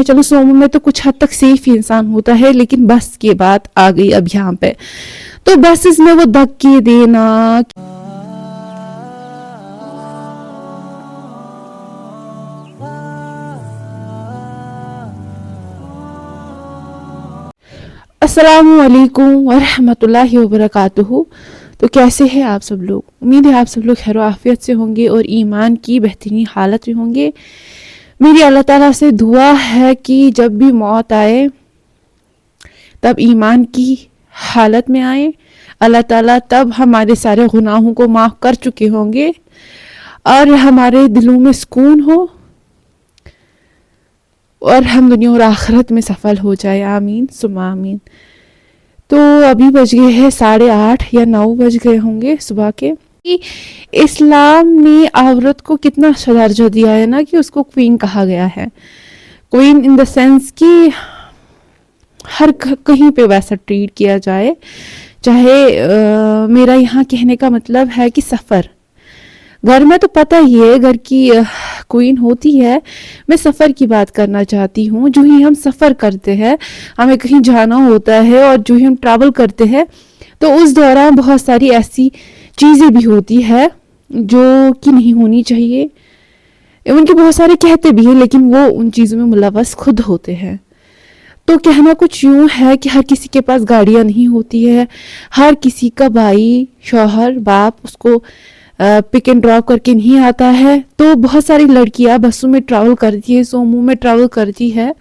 चलो सोमो में तो कुछ हद तक सेफ ही इंसान होता है, लेकिन बस की बात आ गई अब यहाँ पे। तो बसेस में वो धक्के देना, अस्सलामु अलैकुम वरहमतुल्लाहि वबरकातुहू। तो कैसे हैं आप सब लोग? उम्मीद है आप सब लोग खैर आफियत से होंगे और ईमान की बेहतरीन हालत में होंगे। मेरी अल्लाह ताला से दुआ है कि जब भी मौत आए तब ईमान की हालत में आए। अल्लाह ताला तब हमारे सारे गुनाहों को माफ़ कर चुके होंगे और हमारे दिलों में सुकून हो और हम दुनिया और आखिरत में सफल हो जाए। आमीन सुमा आमीन। तो अभी बज गए हैं 8:30 या 9 बज गए होंगे सुबह के। इस्लाम ने औरत को कितना दर्जा दिया है ना कि उसको क्वीन कहा गया है। क्वीन इन द सेंस कि हर कहीं पे वैसा ट्रीट किया जाए। चाहे मेरा यहाँ कहने का मतलब है कि सफ़र, घर में तो पता ही है घर की क्वीन होती है। मैं सफ़र की बात करना चाहती हूँ। जो ही हम सफ़र करते हैं, हमें कहीं जाना होता है और जो ही हम ट्रैवल करते हैं तो उस दौरान बहुत सारी ऐसी चीज़ें भी होती है जो कि नहीं होनी चाहिए। उनके बहुत सारे कहते भी हैं लेकिन वो उन चीज़ों में मुलव्वस खुद होते हैं। तो कहना कुछ यूँ है कि हर किसी के पास गाड़ियाँ नहीं होती है, हर किसी का भाई, शौहर, बाप उसको पिक एंड ड्रॉप करके नहीं आता है। तो बहुत सारी लड़कियां बसों में ट्रैवल करती है, सोमो में ट्रैवल करती है।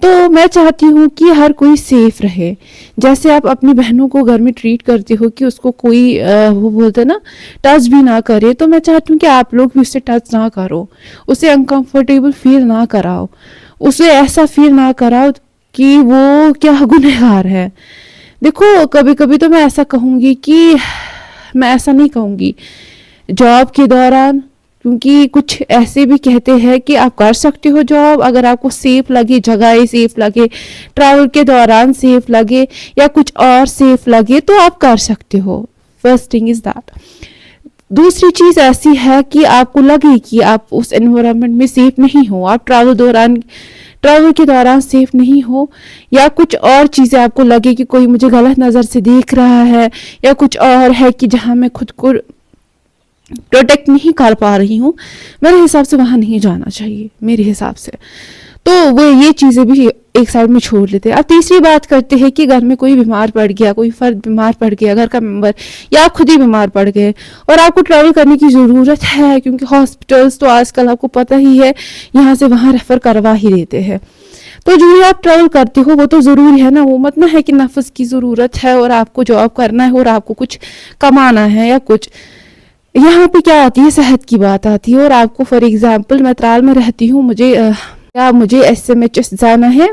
तो मैं चाहती हूँ कि हर कोई सेफ रहे। जैसे आप अपनी बहनों को घर में ट्रीट करते हो कि उसको कोई वो बोलते हैं ना टच भी ना करे, तो मैं चाहती हूँ कि आप लोग भी उससे टच ना करो, उसे अनकंफर्टेबल फील ना कराओ, उसे ऐसा फील ना कराओ कि वो क्या गुनहगार है। देखो कभी कभी तो मैं ऐसा कहूँगी कि मैं ऐसा नहीं कहूँगी जॉब के दौरान, क्योंकि कुछ ऐसे भी कहते हैं कि आप कर सकते हो जॉब अगर आपको सेफ लगे, जगह सेफ लगे, ट्रैवल के दौरान सेफ लगे या कुछ और सेफ लगे तो आप कर सकते हो। First thing is that. दूसरी चीज़ ऐसी है कि आपको लगे कि आप उस एनवायरनमेंट में सेफ नहीं हो, आप ट्रैवल के दौरान सेफ नहीं हो, या कुछ और चीज़ें आपको लगे कि कोई मुझे गलत नज़र से देख रहा है या कुछ और है कि जहाँ मैं खुद को प्रोटेक्ट नहीं कर पा रही हूँ, मेरे हिसाब से वहाँ नहीं जाना चाहिए मेरे हिसाब से। तो वो ये चीज़ें भी एक साइड में छोड़ लेते हैं। अब तीसरी बात करते हैं कि घर में कोई बीमार पड़ गया, कोई फर्द बीमार पड़ गया, घर का मेंबर या आप खुद ही बीमार पड़ गए और आपको ट्रैवल करने की ज़रूरत है, क्योंकि हॉस्पिटल्स तो आजकल आपको पता ही है यहाँ से वहाँ रेफर करवा ही देते हैं। तो जो भी आप ट्रैवल करते हो वो तो ज़रूरी है ना, वो मत ना है कि नफ्स की ज़रूरत है और आपको जॉब करना है और आपको कुछ कमाना है या कुछ। यहाँ पे क्या आती है, सेहत की बात आती है। और आपको फॉर एग्जांपल मैं त्राल में रहती हूँ, मुझे SMHS जाना है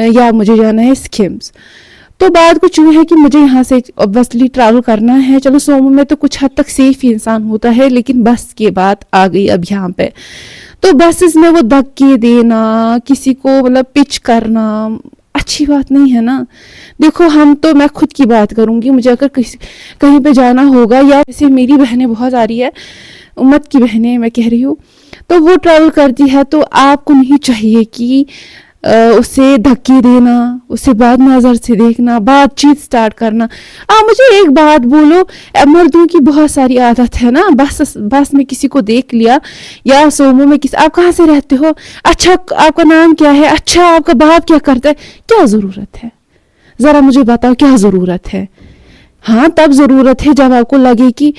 या मुझे जाना है स्किम्स। तो बात कुछ यूँ है कि मुझे यहाँ से ऑब्वियसली ट्रैवल करना है। चलो सोमो में तो कुछ हद तक सेफ ही इंसान होता है, लेकिन बस की बात आ गई अब यहाँ पे। तो बसेस में वो धक्के देना, किसी को मतलब पिच करना अच्छी बात नहीं है ना। देखो मैं खुद की बात करूंगी, मुझे अगर कहीं पे जाना होगा, या जैसे मेरी बहनें बहुत आ रही है, उम्मत की बहनें मैं कह रही हूँ, तो वो ट्रैवल करती है तो आपको नहीं चाहिए कि उसे धक्के देना, उसे बाद नज़र से देखना, बातचीत स्टार्ट करना। आप मुझे एक बात बोलो, मर्दों की बहुत सारी आदत है ना, बस में किसी को देख लिया या सोमो में किसी, आप कहाँ से रहते हो, अच्छा आपका नाम क्या है, अच्छा आपका बाप क्या करता है, क्या ज़रूरत है, ज़रा मुझे बताओ क्या ज़रूरत है। हाँ तब ज़रूरत है जब आपको लगे कि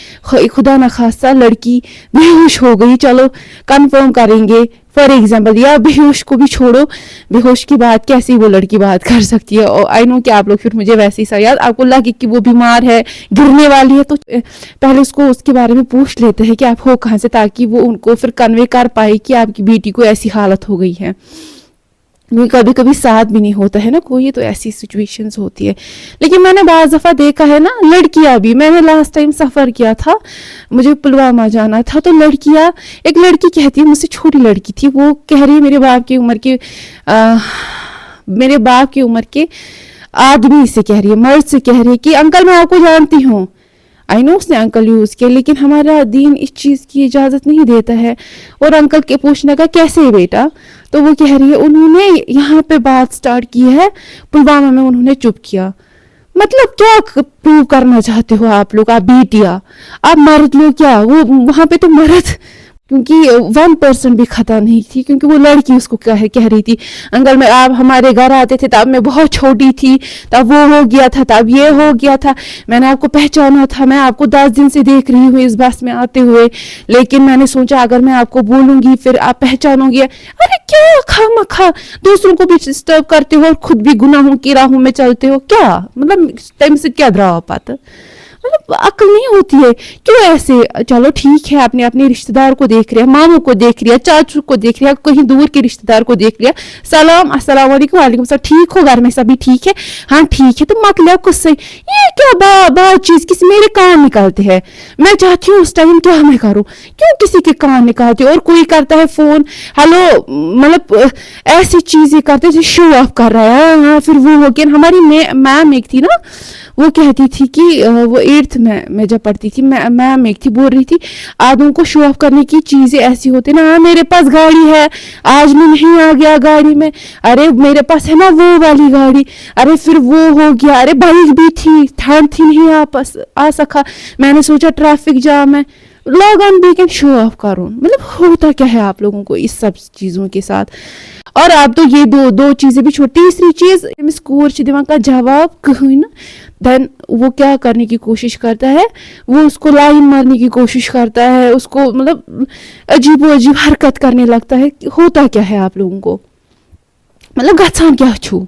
खुदा न खास्ता लड़की बेहोश हो गई, चलो कंफर्म करेंगे फॉर एग्जाम्पल, या बेहोश को भी छोड़ो, बेहोश की बात कैसी वो लड़की बात कर सकती है। और आई नो कि आप लोग फिर मुझे वैसे ही सा याद, आपको लगे कि वो बीमार है, गिरने वाली है, तो पहले उसके बारे में पूछ लेते हैं कि आप हो कहाँ से, ताकि वो उनको फिर कन्वे कर पाए कि आपकी बेटी को ऐसी हालत हो गई है। कभी कभी साथ भी नहीं होता है ना कोई, तो ऐसी सिचुएशंस होती है। लेकिन मैंने बाज़ दफ़ा देखा है ना, लड़कियां भी, मैंने लास्ट टाइम सफ़र किया था, मुझे पुलवामा जाना था, तो एक लड़की कहती है, मुझसे छोटी लड़की थी, वो कह रही है मेरे बाप की उम्र के आदमी से कह रही है, मर्द से कह रही है कि अंकल मैं आपको जानती हूँ, आई नो उसने अंकल यूज़ किया, लेकिन हमारा दीन इस चीज़ की इजाज़त नहीं देता है। और अंकल के पूछने का कैसे है बेटा, तो वो कह रही है उन्होंने यहाँ पे बात स्टार्ट की है, पुलवामा में उन्होंने चुप किया। मतलब क्या प्रूव करना चाहते हो आप लोग, आप बेटियां, आप मर्द लोग क्या, वो वहां पे तो मर्द, क्योंकि 1% भी खता नहीं थी, क्योंकि वो लड़की उसको कह रही थी अंकल मैं, आप हमारे घर आते थे तब मैं बहुत छोटी थी, तब वो हो गया था, तब ये हो गया था, मैंने आपको पहचाना था, मैं आपको 10 दिन से देख रही हूँ इस बस में आते हुए, लेकिन मैंने सोचा अगर मैं आपको बोलूंगी फिर आप पहचानोगे। अरे क्या खामखा दूसरों को भी डिस्टर्ब करते हो और खुद भी गुनाहों की राहों में चलते हो, क्या मतलब टाइम से क्या ड्रा पाता, मतलब अक्ल नहीं होती है क्यों ऐसे। चलो ठीक है, आपने अपने रिश्तेदार को देख लिया, मामू को देख लिया, चाचू को देख लिया, कहीं दूर के रिश्तेदार को देख लिया, सलाम अस्सलाम वालेकुम वालेकुम सलाम, ठीक हो, घर में सभी ठीक है, हाँ ठीक है, तो मत लिया कुछ सही, ये क्या बात चीज किसी मेरे कान निकालते हैं। मैं चाहती हूँ उस टाइम क्या मैं करूँ, क्यों किसी के कान निकालते हो। और कोई करता है फोन हेलो, मतलब ऐसी चीजें करते जो शो ऑफ कर रहा है। हाँ फिर वो हो गया। हमारी मैम एक थी ना, वो कहती थी कि वो 8th में जब पढ़ती थी, मैम एक थी, बोल रही थी आदमी को शो ऑफ करने की चीजें ऐसी होती ना, मेरे पास गाड़ी है, आज मैं नहीं आ गया गाड़ी में, अरे मेरे पास है ना वो वाली गाड़ी, अरे फिर वो हो गया, अरे बाइक भी थी, ठंड थी नहीं आ सका, मैंने सोचा ट्रैफिक जाम है, log on weekend show off करो। मतलब होता क्या है आप लोगों को इस सब चीजों के साथ। और आप तो ये दो चीजें भी छोड़, तीसरी चीज स्कोर दिमाग का जवाब कहीं ना, देन वो क्या करने की कोशिश करता है, वो उसको लाइन मारने की कोशिश करता है, उसको मतलब अजीब अजीब हरकत करने लगता है। होता क्या है आप लोगों को, मतलब गच्छान क्या छू,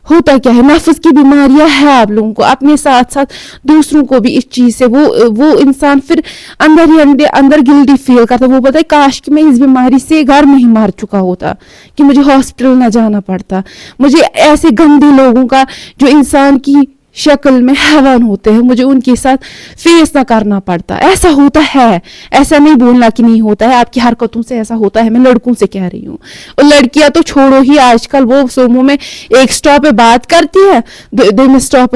होता क्या है, नफ्स की बीमारियां है आप लोगों को, अपने साथ साथ दूसरों को भी इस चीज से वो इंसान फिर अंदर ही अंदर गिल्टी फील करता है। वो बोलता है काश कि मैं इस बीमारी से घर में ही मार चुका होता, कि मुझे हॉस्पिटल ना जाना पड़ता, मुझे ऐसे गंदे लोगों का जो इंसान की शक्ल में हैवान होते हैं, मुझे उनके साथ फेस ना करना पड़ता। ऐसा होता है, ऐसा नहीं बोलना कि नहीं होता है, आपकी हरकतों से ऐसा होता है, मैं लड़कों से कह रही हूँ। और लड़कियां तो छोड़ो ही, आजकल वो सोमो में एक स्टॉप पे बात करती है, दो स्टॉप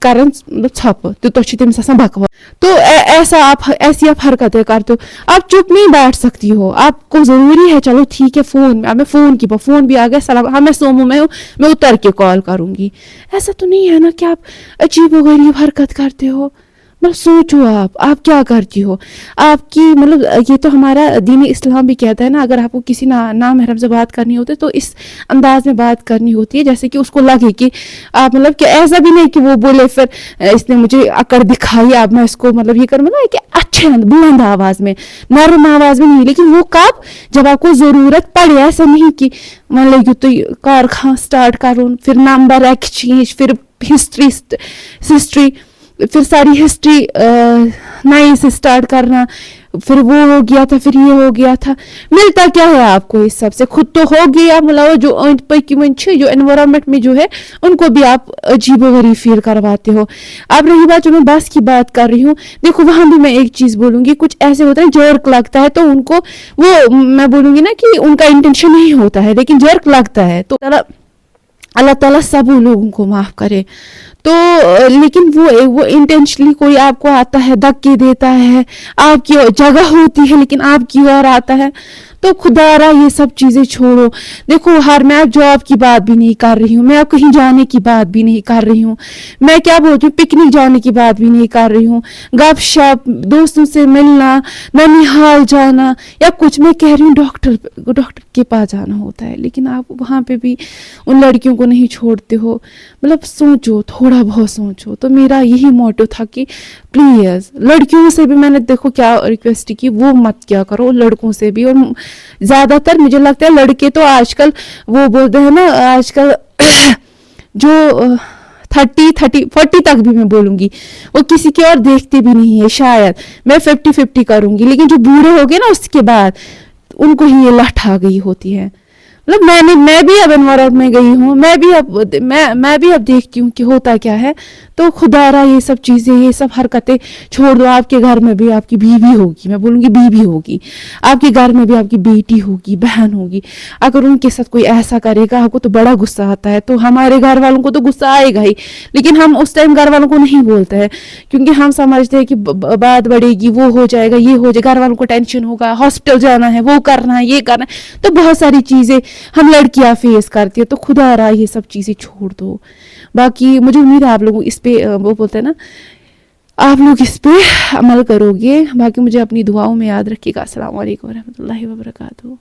करन छप तो बकवास, तो ऐसा आप ऐसी आप हरकतें करते हो, आप चुप नहीं बैठ सकती हो, आपको जरूरी है चलो ठीक है फोन, मैं फोन भी आ गया, सलाम, हाँ मैं सोमो में हूँ, मैं उतर के कॉल करूंगी। ऐसा तो नहीं है ना कि आप अजीबोगरीब हरकत करते हो। मतलब सोचो आप क्या करती हो, आपकी मतलब ये तो हमारा दीन इस्लाम भी कहता है ना, अगर आपको किसी नामहरम से बात करनी होती है तो इस अंदाज में बात करनी होती है जैसे कि उसको लगे कि आप मतलब कि ऐसा भी नहीं कि वो बोले फिर इसने मुझे अकड़ दिखाई, अब मैं इसको मतलब ये करूँ ना, कि अच्छे बुलंद आवाज में, नरम आवाज में नहीं, लेकिन वो कब जब आपको जरूरत पड़े। ऐसा नहीं कि मान लो तो कार स्टार्ट करूँ, फिर नंबर एक्सचेंज, फिर हिस्ट्री फिर सारी हिस्ट्री नई से स्टार्ट करना, फिर वो हो गया था, फिर ये हो गया था। मिलता क्या है आपको इस सब से, खुद तो हो गया, मतलब जो जो एनवायरनमेंट में जो है उनको भी आप अजीबोगरीब फील करवाते हो। अब रही बात जो मैं बस की बात कर रही हूँ, देखो वहां भी मैं एक चीज बोलूंगी, कुछ ऐसे होता है जर्क लगता है, तो उनको वो मैं बोलूंगी ना कि उनका इंटेंशन नहीं होता है, लेकिन जर्क लगता है, तो अल्लाह ताला सब लोगों को माफ करे। तो लेकिन वो इंटेंशनली कोई आपको आता है, धक्के देता है, आपकी जगह होती है लेकिन आपकी ओर आता है, तो खुदारा ये सब चीजें छोड़ो। देखो मैं अब जॉब की बात भी नहीं कर रही हूँ, मैं अब कहीं जाने की बात भी नहीं कर रही हूँ, मैं क्या बोलती हूँ पिकनिक जाने की बात भी नहीं कर रही हूँ, गपशप, दोस्तों से मिलना, ननिहाल जाना, या कुछ मैं कह रही हूँ डॉक्टर के पास जाना होता है, लेकिन आप वहां पे भी उन लड़कियों को नहीं छोड़ते हो। मतलब सोचो, थोड़ा बहुत सोचो। तो मेरा यही मोटिव था कि प्लीज लड़कियों से भी मैंने देखो क्या रिक्वेस्ट की, वो मत क्या करो, लड़कों से भी। और ज्यादातर मुझे लगता है लड़के तो आजकल वो बोलते हैं ना, आजकल जो 30-40 तक भी मैं बोलूंगी, वो किसी की और देखते भी नहीं है। शायद मैं 50-50 करूंगी, लेकिन जो बूढ़े हो गए ना उसके बाद उनको ही ये लठ आ गई होती है। मतलब मैं भी अब एनवायरमेंट में गई हूँ, मैं भी अब देखती हूँ कि होता क्या है। तो खुदारा ये सब चीज़ें, ये सब हरकतें छोड़ दो। आपके घर में भी आपकी बीवी होगी, मैं बोलूँगी बीवी होगी, आपके घर में भी आपकी बेटी होगी, बहन होगी। अगर उनके साथ कोई ऐसा करेगा, आपको तो बड़ा गुस्सा आता है, तो हमारे घर वालों को तो गुस्सा आएगा ही, लेकिन हम उस टाइम घर वालों को नहीं बोलते हैं, क्योंकि हम समझते हैं कि बात बढ़ेगी, वो हो जाएगा, ये हो जाएगा, घर वालों को टेंशन होगा, हॉस्पिटल जाना है, वो करना है, ये करना है, तो बहुत सारी चीज़ें हम लड़कियां फेस करती है। तो खुदा रहा ये सब चीज़ें छोड़ दो। बाकी मुझे उम्मीद है आप लोग इस पे वो बोलते हैं ना, आप लोग इस पे अमल करोगे। बाकी मुझे अपनी दुआओं में याद रखिएगा। अस्सलाम वालेकुम रहमतुल्लाहि व बरकातहू।